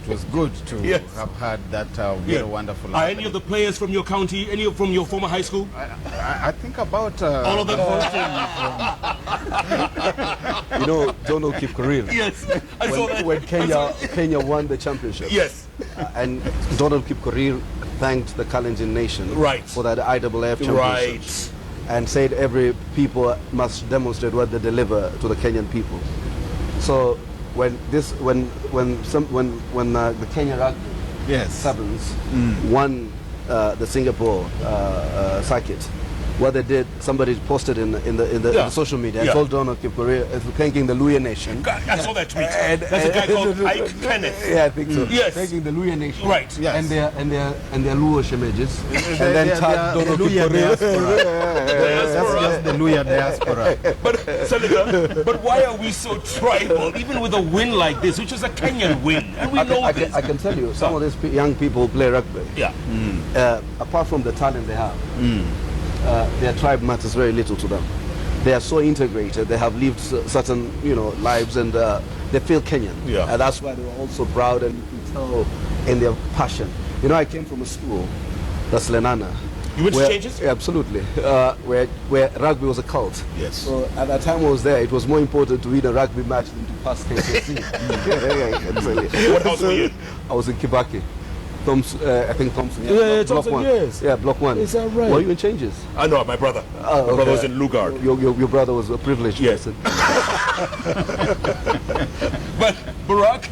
it was good to have had that very wonderful. Are any of the players from your county, any from your former high school? I think about all of them. You know, John O'Keefe-Korir. Yes, I saw that. When Kenya won the championship. Yes. And John O'Keefe-Korir thanked the Kalenjin nation for that IAAF championship. Right. And said every people must demonstrate what they deliver to the Kenyan people. So when the Kenya rugby sevens won the Singapore circuit, what they did, somebody posted in the social media and told Donald O'Keefe-Korir thanking the Luya nation. I saw that tweet. That's a guy called Ike Kenneth. Yeah, I think so. Yes. Thanking the Luya nation. Right. Yes. And their Luo shemages. And then tagged Donald O'Keefe-Korir. That's just the Luya diaspora. But Senator, but why are we so tribal, even with a win like this, which is a Kenyan win, and we know this? I can tell you, some of these young people who play rugby. Yeah. Apart from the talent they have. Their tribe matters very little to them. They are so integrated. They have lived certain, lives, and they feel Kenyan. Yeah. And that's why they were also proud, and you can tell in their passion. I came from a school, that's Lenana. You went to Changes? Yeah, absolutely. Where rugby was a cult. Yes. So at that time I was there, it was more important to win a rugby match than to pass KCC. What house were you in? I was in Kibaki. I think Thompson. Yeah, Thompson, yes. Yeah, block 1. Is that right? Were you in Changes? No, my brother. My brother was in Lugard. Your brother was a privileged person. But, Barack,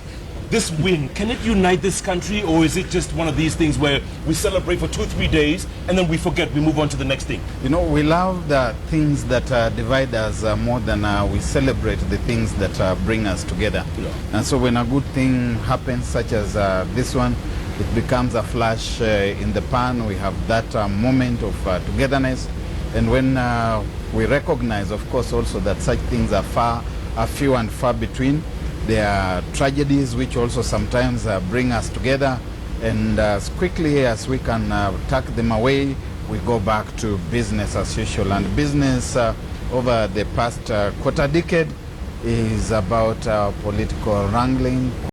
this win, can it unite this country, or is it just one of these things where we celebrate for 2-3 days and then we forget, we move on to the next thing? We love the things that divide us more than we celebrate the things that bring us together. Yeah. And so when a good thing happens, such as this one, it becomes a flash in the pan. We have that moment of togetherness. And when we recognize, of course, also that such things are few and far between, there are tragedies which also sometimes bring us together. And as quickly as we can tuck them away, we go back to business as usual. And business over the past quarter decade is about political wrangling.